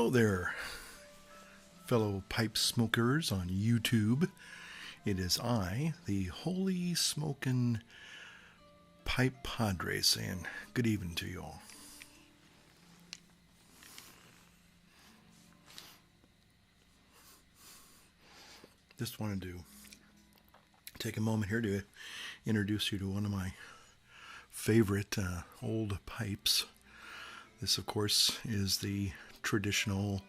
Hello there, fellow pipe smokers on YouTube. It is I, the holy smokin' pipe padre, saying good evening to you all. Just wanted to take a moment here to introduce you to one of my favorite old pipes. This, of course, is the traditional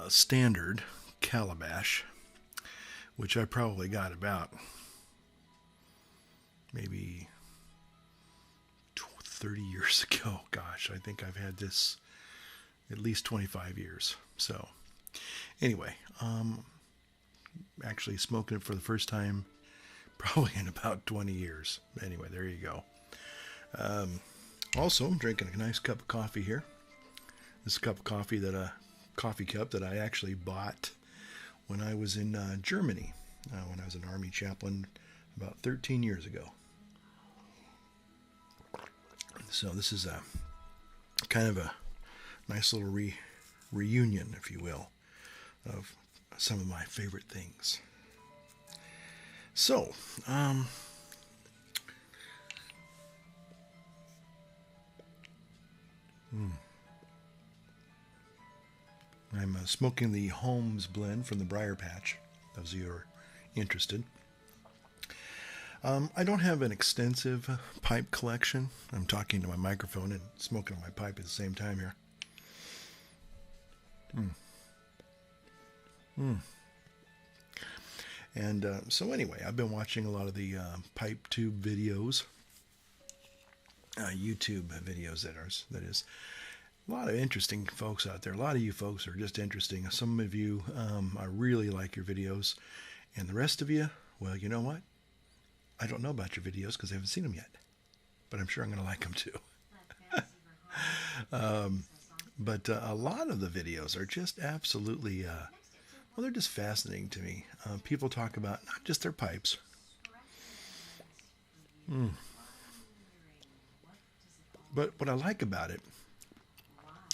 standard calabash, which I probably got about maybe 30 years ago. Gosh, I think I've had this at least 25 years. So anyway, actually smoking it for the first time probably in about 20 years. Anyway, there you go. Also, I'm drinking a nice cup of coffee here. This cup of coffee coffee cup that I actually bought when I was in Germany, when I was an Army chaplain about 13 years ago. So this is a kind of a nice little reunion, if you will, of some of my favorite things. So, I'm smoking the Holmes blend from the BriarPatch, those of you who are interested. I don't have an extensive pipe collection. I'm talking to my microphone and smoking on my pipe at the same time here. And so anyway, I've been watching a lot of the pipe tube videos, YouTube videos that is. A lot of interesting folks out there. A lot of you folks are just interesting. Some of you, I really like your videos. And the rest of you, well, you know what? I don't know about your videos because I haven't seen them yet. But I'm sure I'm going to like them too. But a lot of the videos are just absolutely, well, they're just fascinating to me. People talk about not just their pipes. But what I like about it,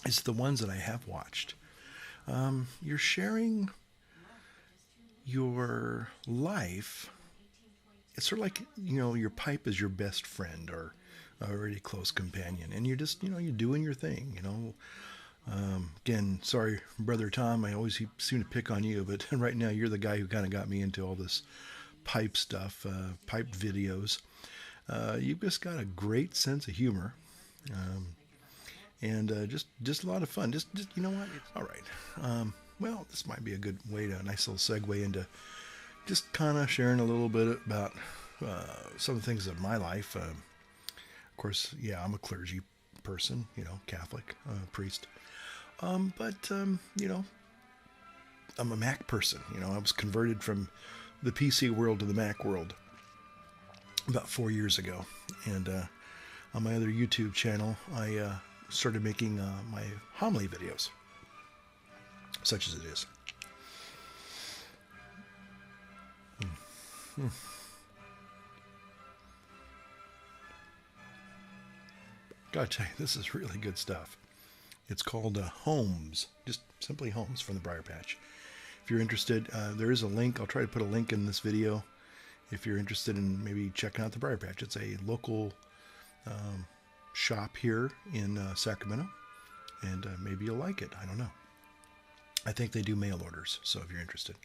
it's the ones that I have watched. You're sharing your life. It's sort of like, your pipe is your best friend or a really close companion. And you're just, you're doing your thing, Again, sorry, Brother Tom, I always seem to pick on you, but right now you're the guy who kind of got me into all this pipe stuff, pipe videos. You've just got a great sense of humor. And just a lot of fun. Just you know what? All right. Well, this might be a good way to a nice little segue into just kind of sharing a little bit about some of the things of my life. Of course, yeah, I'm a clergy person, Catholic priest. But I'm a Mac person. I was converted from the PC world to the Mac world about 4 years ago, and on my other YouTube channel, I started making my homily videos, such as it is. Gotta tell you, this is really good stuff. It's called Holmes, just simply Holmes from the BriarPatch. If you're interested, there is a link. I'll try to put a link in this video if you're interested in maybe checking out the BriarPatch. It's a local shop here in Sacramento, and maybe you'll like it. I don't know. I think they do mail orders, so if you're interested.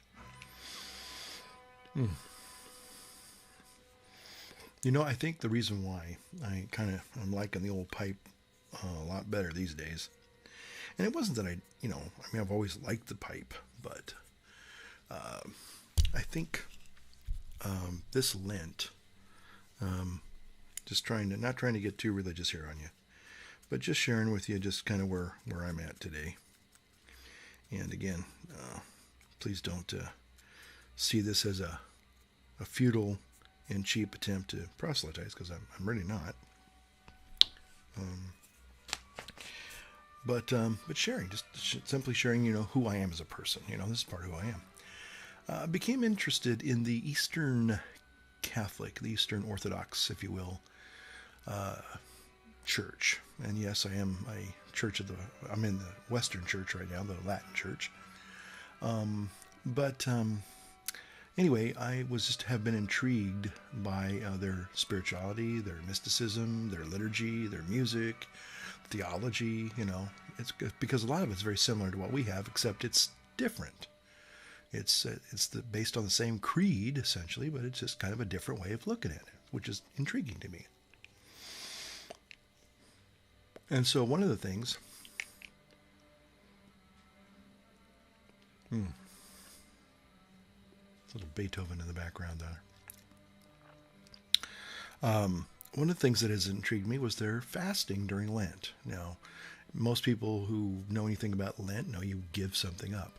I think the reason why I'm liking the old pipe a lot better these days, and it wasn't that I've always liked the pipe, but I think this Lent, just not trying to get too religious here on you, but just sharing with you just kind of where I'm at today. And again, please don't see this as a futile and cheap attempt to proselytize, because I'm really not. But sharing, just simply sharing, who I am as a person. This is part of who I am. I became interested in the Eastern Catholic, the Eastern Orthodox, if you will, church. And yes, I am a I'm in the Western Church right now, the Latin Church. But anyway, I have been intrigued by their spirituality, their mysticism, their liturgy, their music, theology. It's because a lot of it's very similar to what we have, except it's different. It's based on the same creed essentially, but it's just kind of a different way of looking at it, which is intriguing to me. And so one of the things, little Beethoven in the background there. One of the things that has intrigued me was their fasting during Lent. Now, most people who know anything about Lent know you give something up.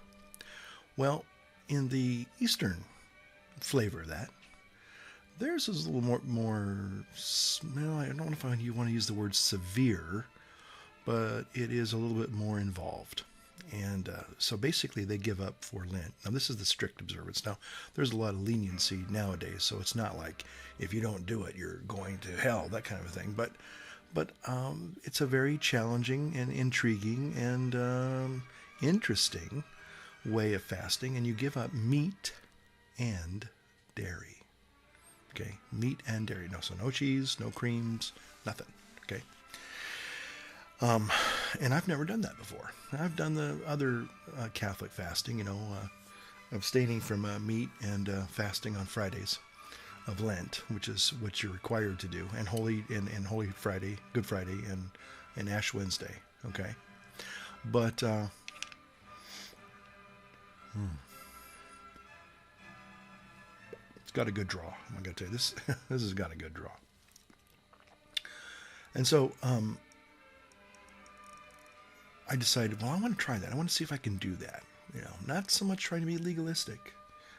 Well, in the Eastern flavor of that, theirs is a little more well, I don't know if you want to use the word severe, but it is a little bit more involved. And so basically they give up for Lent. Now this is the strict observance. Now there's a lot of leniency nowadays, so it's not like if you don't do it, you're going to hell, that kind of a thing. But it's a very challenging and intriguing and interesting way of fasting, and you give up meat and dairy. Okay, meat and dairy. No, so no cheese, no creams, nothing. Okay. And I've never done that before. I've done the other Catholic fasting, abstaining from meat and fasting on Fridays of Lent, which is what you're required to do, and Holy Friday, Good Friday, and Ash Wednesday. Okay, but it's got a good draw. I'm gonna tell you this. This has got a good draw. And so I decided, well, I want to try that. I want to see if I can do that. Not so much trying to be legalistic.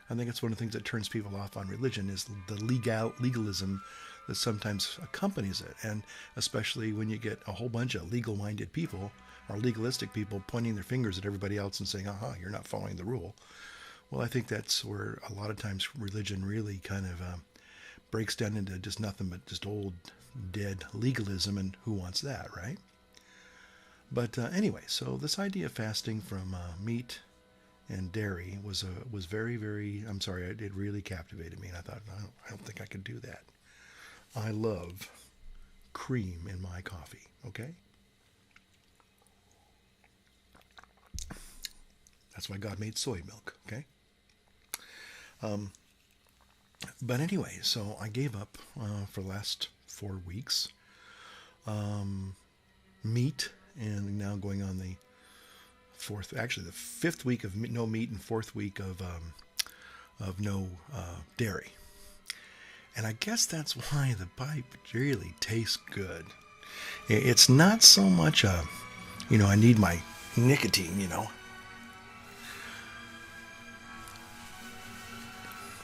I think it's one of the things that turns people off on religion is the legalism that sometimes accompanies it. And especially when you get a whole bunch of legal-minded people or legalistic people pointing their fingers at everybody else and saying, you're not following the rule. Well, I think that's where a lot of times religion really kind of breaks down into just nothing but just old, dead legalism, and who wants that, right? But anyway, so this idea of fasting from meat and dairy was very, very, I'm sorry, it really captivated me. And I thought, I don't think I could do that. I love cream in my coffee, okay? That's why God made soy milk, okay? But anyway, so I gave up for the last 4 weeks meat, and now going on the the 5th week of no meat and 4th week of no dairy. And I guess that's why the pipe really tastes good. It's not so much I need my nicotine,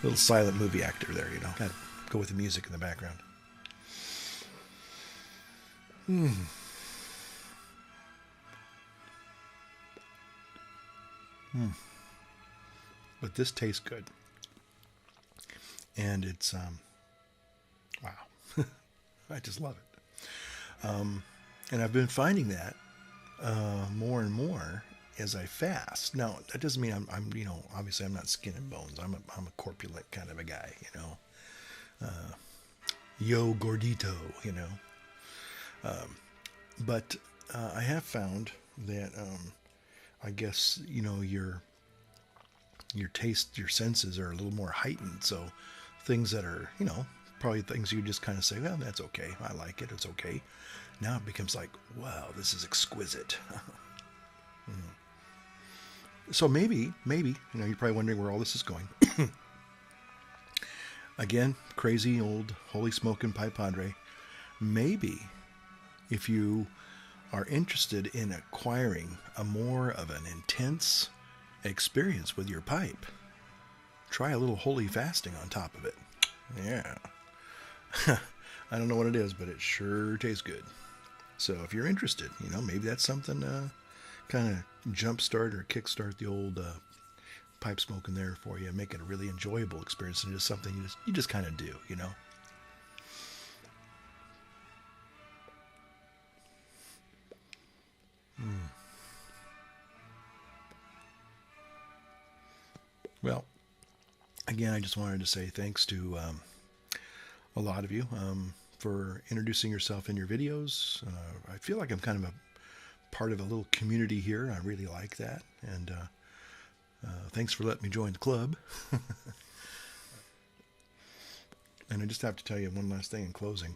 Little silent movie actor there, Got to go with the music in the background. But this tastes good. And it's, wow. I just love it. And I've been finding that more and more as I fast. Now, that doesn't mean I'm obviously I'm not skin and bones. I'm a corpulent kind of a guy, yo gordito, but I have found that I guess your taste, your senses are a little more heightened. So things that are probably things you just kind of say, well, that's okay, I like it, it's okay. Now it becomes like, wow, this is exquisite. So maybe you're probably wondering where all this is going. Again, crazy old holy smoking pipe padre. Maybe if you are interested in acquiring a more of an intense experience with your pipe, try a little holy fasting on top of it. Yeah. I don't know what it is, but it sure tastes good. So if you're interested, maybe that's something kind of jumpstart or kickstart the old pipe smoking there for you and make it a really enjoyable experience, and just something you just kind of do, Well, again, I just wanted to say thanks to a lot of you for introducing yourself in your videos. I feel like I'm kind of a part of a little community here. I really like that. And thanks for letting me join the club. And I just have to tell you one last thing in closing.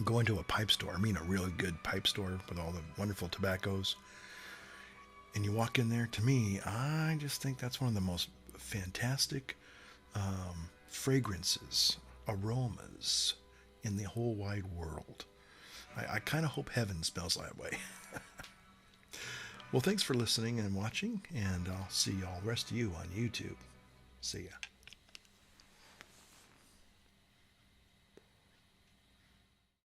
Going to a pipe store, I mean a really good pipe store with all the wonderful tobaccos, and you walk in there, to me, I just think that's one of the most fantastic fragrances, aromas in the whole wide world. I kind of hope heaven smells that way. Well, thanks for listening and watching, and I'll see all the rest of you on YouTube. See ya.